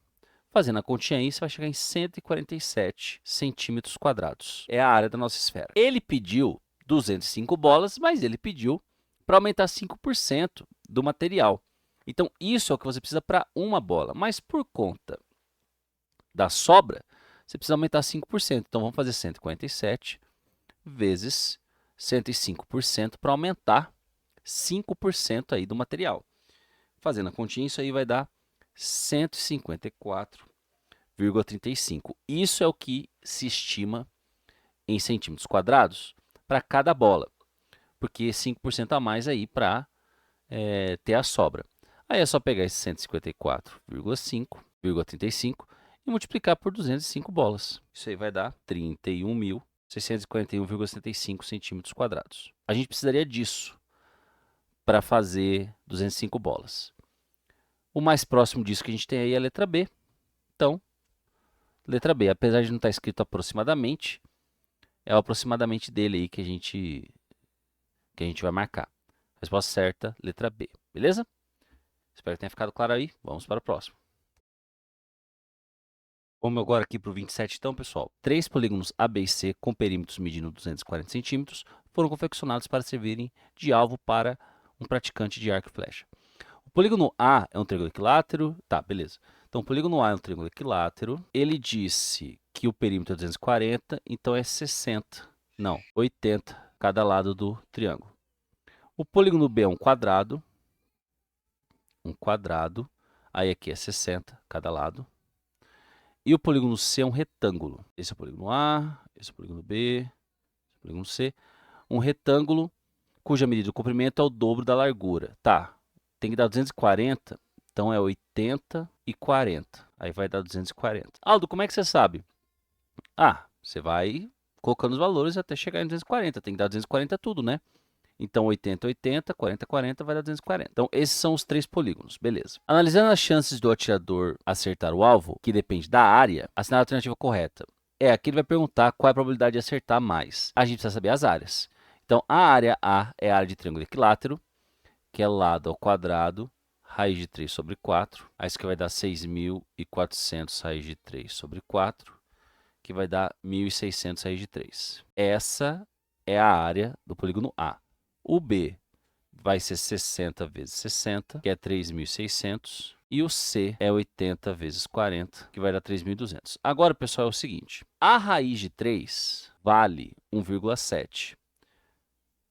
Fazendo a continha aí, você vai chegar em 147 centímetros quadrados. É a área da nossa esfera. Ele pediu 205 bolas, mas ele pediu para aumentar 5% do material. Então, isso é o que você precisa para uma bola. Mas por conta da sobra, você precisa aumentar 5%. Então, vamos fazer 147 vezes 105% para aumentar 5% aí do material. Fazendo a continha, isso aí vai dar 154,35. Isso é o que se estima em centímetros quadrados para cada bola, porque 5% a mais aí para ter a sobra. Aí é só pegar esse 154,35 e multiplicar por 205 bolas. Isso aí vai dar 31.641,75 centímetros quadrados. A gente precisaria disso para fazer 205 bolas. O mais próximo disso que a gente tem aí é a letra B. Então, letra B, apesar de não estar escrito aproximadamente, é o aproximadamente dele aí que a gente vai marcar. Resposta certa, letra B. Beleza? Espero que tenha ficado claro aí. Vamos para o próximo. Vamos agora aqui para o 27, então, pessoal. 3 polígonos A, B e C com perímetros medindo 240 centímetros foram confeccionados para servirem de alvo para um praticante de arco e flecha. O polígono A é um triângulo equilátero. Tá, beleza. Então, o polígono A é um triângulo equilátero. Ele disse que o perímetro é 240, então é 60. Não, 80 cada lado do triângulo. O polígono B é um quadrado. um quadrado. Aí aqui é 60 cada lado. E o polígono C é um retângulo. Esse é o polígono A, esse é o polígono B, esse é o polígono C. Um retângulo cuja medida do comprimento é o dobro da largura. Tá, tem que dar 240, então é 80 e 40. Aí vai dar 240. Aldo, como é que você sabe? Ah, você vai colocando os valores até chegar em 240. Tem que dar 240 tudo, né? Então 80, 80, 40, 40 vai dar 240. Então esses são os três polígonos, beleza. Analisando as chances do atirador acertar o alvo, que depende da área, assinale a alternativa correta. Aqui ele vai perguntar qual é a probabilidade de acertar mais. A gente precisa saber as áreas. Então a área A é a área de triângulo equilátero, que é lado ao quadrado, raiz de 3 sobre 4. Aí isso que vai dar 6.400 raiz de 3 sobre 4, que vai dar 1.600 raiz de 3. Essa é a área do polígono A. O B vai ser 60 vezes 60, que é 3.600. E o C é 80 vezes 40, que vai dar 3.200. Agora, pessoal, é o seguinte. A raiz de 3 vale 1,7.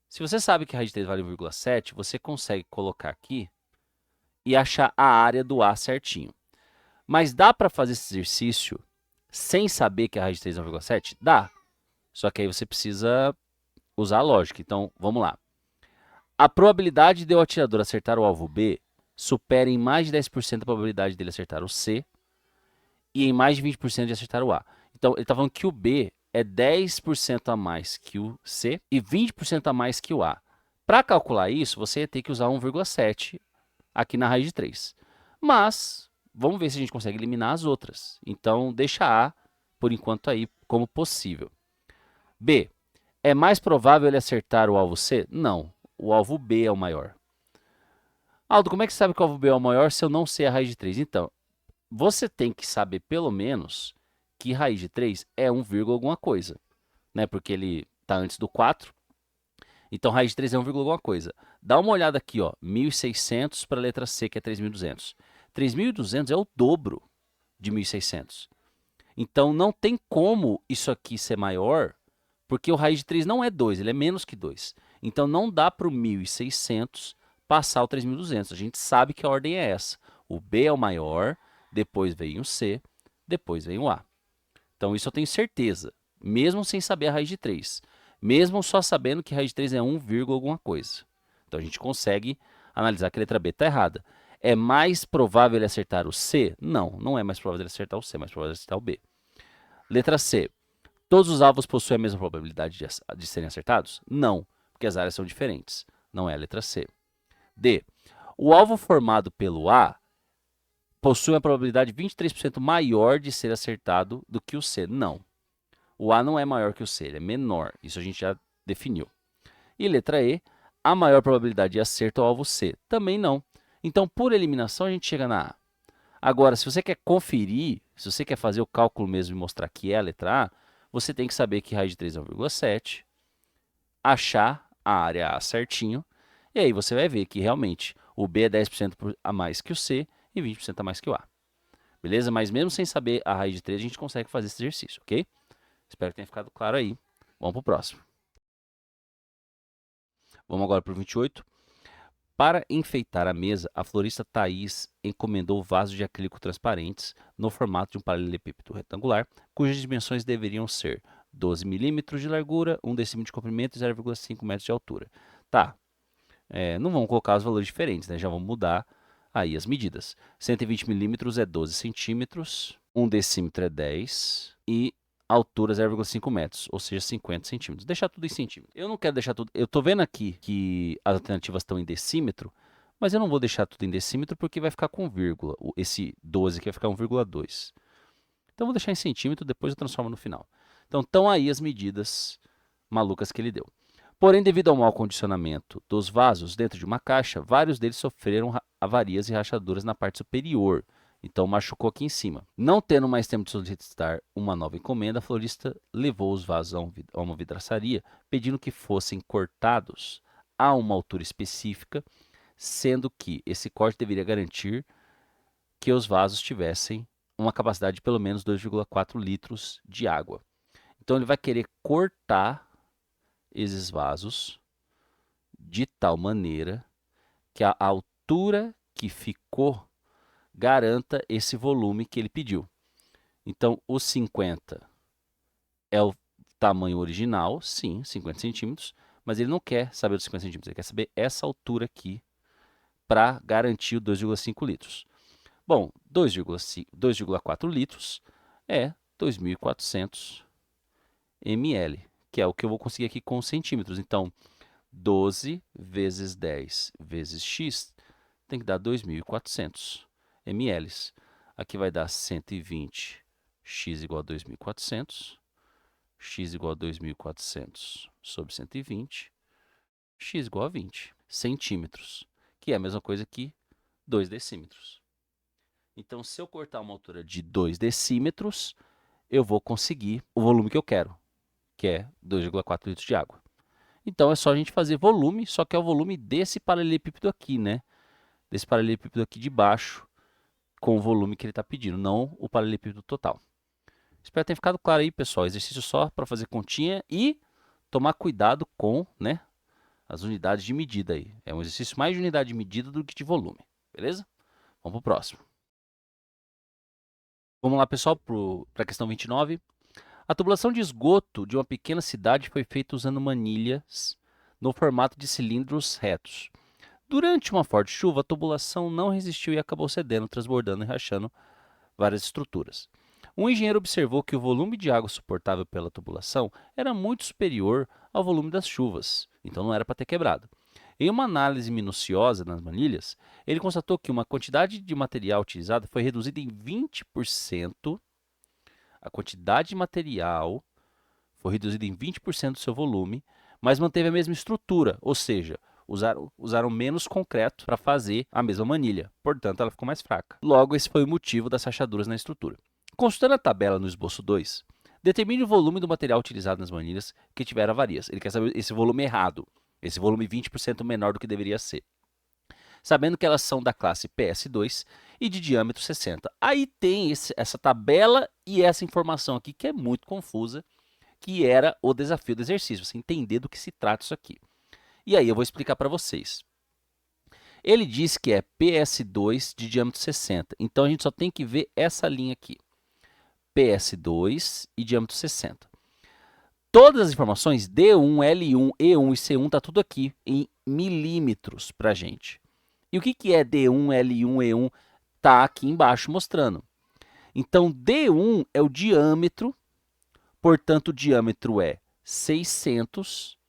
Se você sabe que a raiz de 3 vale 1,7, você consegue colocar aqui e achar a área do A certinho. Mas dá para fazer esse exercício sem saber que a raiz de 3 é 1,7? Dá. Só que aí você precisa usar a lógica. Então, vamos lá. A probabilidade de o atirador acertar o alvo B supera em mais de 10% a probabilidade dele acertar o C e em mais de 20% de acertar o A. Então, ele está falando que o B é 10% a mais que o C e 20% a mais que o A. Para calcular isso, você ia ter que usar 1,7 aqui na raiz de 3. Mas, vamos ver se a gente consegue eliminar as outras. Então, deixa A, por enquanto, aí como possível. B. É mais provável ele acertar o alvo C? Não. O alvo B é o maior. Aldo, como é que você sabe que o alvo B é o maior se eu não sei a raiz de 3? Então, você tem que saber pelo menos que raiz de 3 é 1, alguma coisa, né? Porque ele está antes do 4. Então, raiz de 3 é 1, alguma coisa. Dá uma olhada aqui, ó, 1.600 para a letra C, que é 3.200. 3.200 é o dobro de 1.600. Então, não tem como isso aqui ser maior, porque o raiz de 3 não é 2, ele é menos que 2. Então, não dá para o 1.600 passar o 3.200. A gente sabe que a ordem é essa. O B é o maior, depois vem o C, depois vem o A. Então, isso eu tenho certeza, mesmo sem saber a raiz de 3. Mesmo só sabendo que a raiz de 3 é 1, alguma coisa. Então, a gente consegue analisar que a letra B está errada. É mais provável ele acertar o C? Não, não é mais provável ele acertar o C, é mais provável ele acertar o B. Letra C. Todos os alvos possuem a mesma probabilidade de serem acertados? Não, porque as áreas são diferentes. Não é a letra C. D. O alvo formado pelo A possui uma probabilidade 23% maior de ser acertado do que o C. Não. O A não é maior que o C, ele é menor. Isso a gente já definiu. E letra E. A maior probabilidade de acerto é o alvo C. Também não. Então, por eliminação, a gente chega na A. Agora, se você quer conferir, se você quer fazer o cálculo mesmo e mostrar que é a letra A, você tem que saber que raiz de 3 é 1,7, achar a área A certinho, e aí você vai ver que realmente o B é 10% a mais que o C e 20% a mais que o A. Beleza? Mas mesmo sem saber a raiz de 3, a gente consegue fazer esse exercício, ok? Espero que tenha ficado claro aí. Vamos para o próximo. Vamos agora para o 28. Para enfeitar a mesa, a florista Thaís encomendou vasos de acrílico transparentes no formato de um paralelepípedo retangular, cujas dimensões deveriam ser 12 milímetros de largura, 1 decímetro de comprimento e 0,5 metros de altura. Tá, não vamos colocar os valores diferentes, né? Já vamos mudar aí as medidas. 120 milímetros é 12 centímetros, 1 decímetro é 10 e altura 0,5 metros, ou seja, 50 centímetros. Deixar tudo em centímetros. Eu não quero deixar tudo... Eu estou vendo aqui que as alternativas estão em decímetro, mas eu não vou deixar tudo em decímetro porque vai ficar com vírgula. Esse 12 aqui vai ficar 1,2. Então, eu vou deixar em centímetro, depois eu transformo no final. Então, estão aí as medidas malucas que ele deu. Porém, devido ao mau condicionamento dos vasos dentro de uma caixa, vários deles sofreram avarias e rachaduras na parte superior. Então, machucou aqui em cima. Não tendo mais tempo de solicitar uma nova encomenda, a florista levou os vasos a uma vidraçaria, pedindo que fossem cortados a uma altura específica, sendo que esse corte deveria garantir que os vasos tivessem uma capacidade de pelo menos 2,4 litros de água. Então, ele vai querer cortar esses vasos de tal maneira que a altura que ficou garanta esse volume que ele pediu. Então, o 50 é o tamanho original, sim, 50 centímetros, mas ele não quer saber dos 50 centímetros, ele quer saber essa altura aqui para garantir o 2,5 litros. Bom, 2,4 litros é 2.400 ml, que é o que eu vou conseguir aqui com centímetros. Então, 12 vezes 10 vezes x tem que dar 2.400 ml. Aqui vai dar 120, x igual a 2.400, x igual a 2.400 sobre 120, x igual a 20 centímetros, que é a mesma coisa que 2 decímetros. Então, se eu cortar uma altura de 2 decímetros, eu vou conseguir o volume que eu quero, que é 2,4 litros de água. Então, é só a gente fazer volume, só que é o volume desse paralelepípedo aqui, né? Desse paralelepípedo aqui de baixo, com o volume que ele está pedindo, não o paralelepípedo total. Espero ter ficado claro aí, pessoal. Exercício só para fazer continha e tomar cuidado com, né, as unidades de medida aí. É um exercício mais de unidade de medida do que de volume, beleza? Vamos para o próximo. Vamos lá, pessoal, para a questão 29. A tubulação de esgoto de uma pequena cidade foi feita usando manilhas no formato de cilindros retos. Durante uma forte chuva, a tubulação não resistiu e acabou cedendo, transbordando e rachando várias estruturas. Um engenheiro observou que o volume de água suportável pela tubulação era muito superior ao volume das chuvas, então não era para ter quebrado. Em uma análise minuciosa nas manilhas, ele constatou que uma quantidade de material utilizada foi reduzida em 20%. A quantidade de material foi reduzida em 20% do seu volume, mas manteve a mesma estrutura, ou seja, usaram menos concreto para fazer a mesma manilha, portanto ela ficou mais fraca. Logo, esse foi o motivo das rachaduras na estrutura. Consultando a tabela no esboço 2, determine o volume do material utilizado nas manilhas que tiver avarias. Ele quer saber esse volume errado, esse volume 20% menor do que deveria ser. Sabendo que elas são da classe PS2 e de diâmetro 60. Aí tem essa tabela e essa informação aqui que é muito confusa, que era o desafio do exercício, você entender do que se trata isso aqui. E aí eu vou explicar para vocês. Ele diz que é PS2 de diâmetro 60, então a gente só tem que ver essa linha aqui. PS2 e diâmetro 60. Todas as informações D1, L1, E1 e C1 tá tudo aqui em milímetros para a gente. E o que é D1, L1, E1? Tá aqui embaixo mostrando. Então, D1 é o diâmetro, portanto, o diâmetro é 600,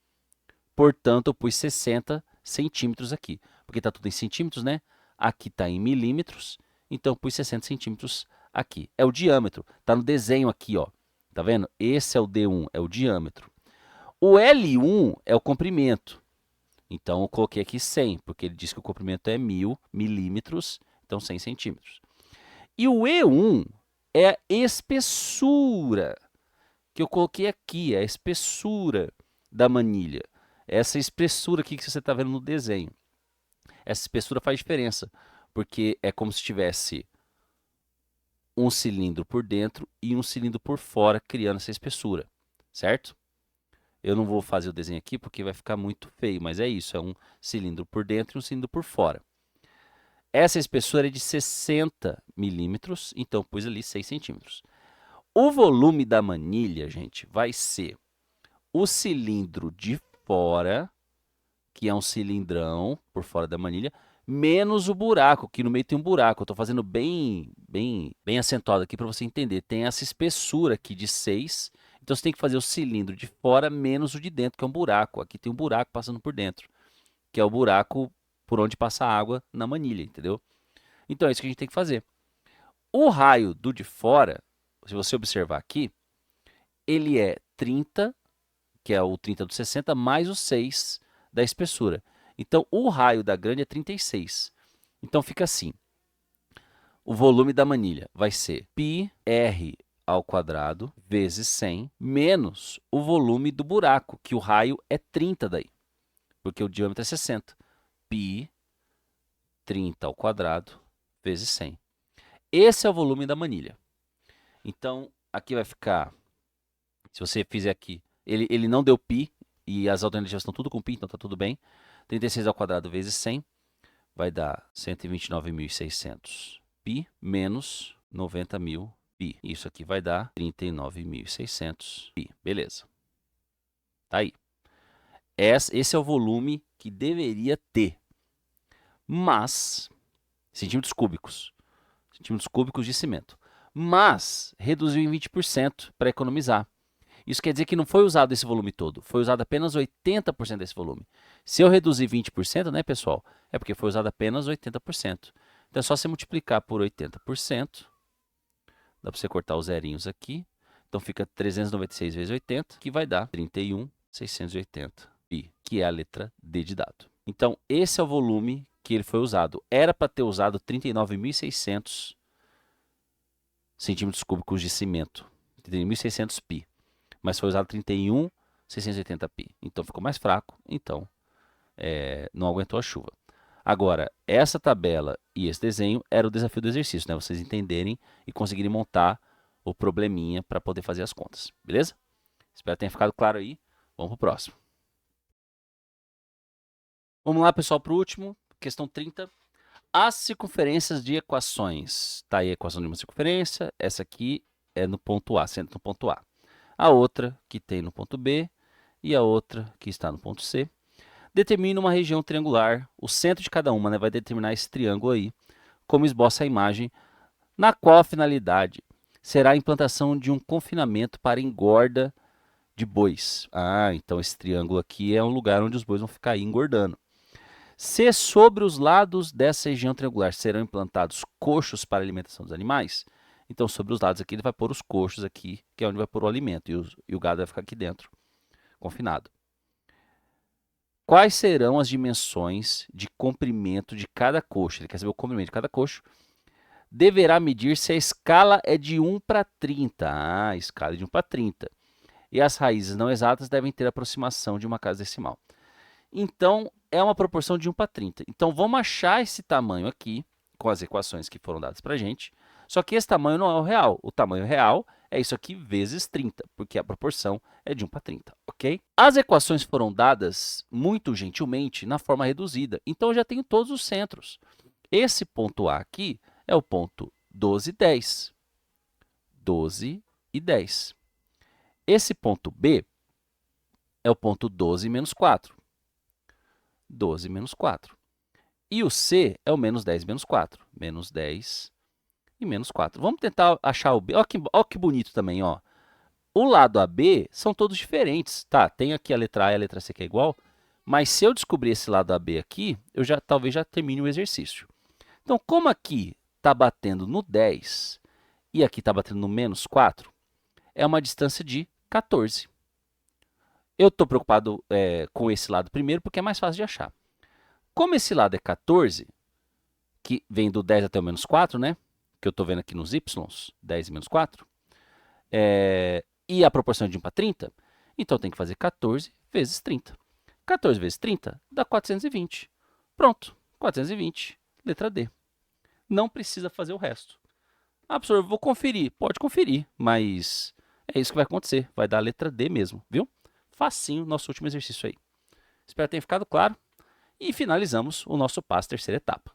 portanto, eu pus 60 centímetros aqui, porque está tudo em centímetros, né? Aqui está em milímetros, então eu pus 60 centímetros aqui. É o diâmetro, está no desenho aqui, ó. Tá vendo? Esse é o D1, é o diâmetro. O L1 é o comprimento. Então, eu coloquei aqui 100, porque ele diz que o comprimento é 1000 milímetros, então 100 centímetros. E o E1 é a espessura, que eu coloquei aqui, é a espessura da manilha. Essa espessura aqui que você está vendo no desenho. Essa espessura faz diferença, porque é como se tivesse um cilindro por dentro e um cilindro por fora, criando essa espessura, certo? Eu não vou fazer o desenho aqui porque vai ficar muito feio, mas é isso, é um cilindro por dentro e um cilindro por fora. Essa espessura é de 60 milímetros, então pus ali 6 centímetros. O volume da manilha, gente, vai ser o cilindro de fora, que é um cilindrão por fora da manilha, menos o buraco, que no meio tem um buraco. Eu estou fazendo bem acentuado aqui para você entender. Tem essa espessura aqui de 6, então você tem que fazer o cilindro de fora menos o de dentro, que é um buraco. Aqui tem um buraco passando por dentro, que é o buraco por onde passa a água na manilha, entendeu? Então é isso que a gente tem que fazer. O raio do de fora, se você observar aqui, ele é 30, que é o 30 do 60, mais o 6 da espessura. Então, o raio da grande é 36. Então, fica assim. O volume da manilha vai ser πr ao quadrado vezes 100 menos o volume do buraco, que o raio é 30 daí, porque o diâmetro é 60. Π 30 ao quadrado vezes 100. Esse é o volume da manilha. Então, aqui vai ficar, se você fizer aqui, ele não deu π, e as alternativas estão tudo com π, então está tudo bem. 36 ao quadrado vezes 100 vai dar 129.600 π menos 90.000 π. Isso aqui vai dar 39.600 π. Beleza. Tá aí. Esse é o volume que deveria ter. Mas, centímetros cúbicos de cimento. Mas, reduziu em 20% para economizar. Isso quer dizer que não foi usado esse volume todo, foi usado apenas 80% desse volume. Se eu reduzir 20%, né, pessoal, é porque foi usado apenas 80%. Então é só você multiplicar por 80%. Dá para você cortar os zerinhos aqui. Então fica 396 vezes 80, que vai dar 31.680 π, que é a letra D de dado. Então esse é o volume que ele foi usado. Era para ter usado 39.600 centímetros cúbicos de cimento, 39.600 π. Mas foi usado 31.680 π. Então ficou mais fraco, então não aguentou a chuva. Agora, essa tabela e esse desenho era o desafio do exercício, né? Vocês entenderem e conseguirem montar o probleminha para poder fazer as contas, beleza? Espero que tenha ficado claro aí. Vamos para o próximo. Vamos lá, pessoal, para o último. Questão 30. As circunferências de equações. Está aí a equação de uma circunferência. Essa aqui é no ponto A, sendo no ponto A. A outra que tem no ponto B e a outra que está no ponto C. Determina uma região triangular, o centro de cada uma, né, vai determinar esse triângulo aí, como esboça a imagem, na qual a finalidade será a implantação de um confinamento para engorda de bois. Ah, então esse triângulo aqui é um lugar onde os bois vão ficar aí engordando. Se sobre os lados dessa região triangular serão implantados coxos para a alimentação dos animais, então sobre os lados aqui ele vai pôr os coxos aqui, que é onde vai pôr o alimento, e o gado vai ficar aqui dentro, confinado. Quais serão as dimensões de comprimento de cada coxo? Ele quer saber o comprimento de cada coxo. Deverá medir se a escala é de 1 para 30. Ah, a escala é de 1 para 30. E as raízes não exatas devem ter aproximação de uma casa decimal. Então, é uma proporção de 1 para 30. Então, vamos achar esse tamanho aqui, com as equações que foram dadas para a gente. Só que esse tamanho não é o real. O tamanho real é isso aqui vezes 30, porque a proporção é de 1 para 30, ok? As equações foram dadas, muito gentilmente, na forma reduzida. Então, eu já tenho todos os centros. Esse ponto A aqui é o ponto 12 e 10. 12 e 10. Esse ponto B é o ponto 12 menos 4. 12 menos 4. E o C é o menos 10 menos 4. Menos 10 e menos 4. Vamos tentar achar o B. Olha que bonito também, ó. O lado AB são todos diferentes, tá? Tem aqui a letra A e a letra C que é igual, mas se eu descobrir esse lado AB aqui, eu talvez já termine o exercício. Então, como aqui está batendo no 10 e aqui está batendo no menos 4, é uma distância de 14. Eu estou preocupado com esse lado primeiro porque é mais fácil de achar. Como esse lado é 14, que vem do 10 até o menos 4, né? Que eu estou vendo aqui nos y, 10 e menos 4, e a proporção é de 1 para 30, então tem que fazer 14 vezes 30. 14 vezes 30 dá 420. Pronto, 420, letra D. Não precisa fazer o resto. Ah, professor, eu vou conferir. Pode conferir, mas é isso que vai acontecer. Vai dar a letra D mesmo, viu? Facinho, nosso último exercício aí. Espero que tenha ficado claro. E finalizamos o nosso passo terceira etapa.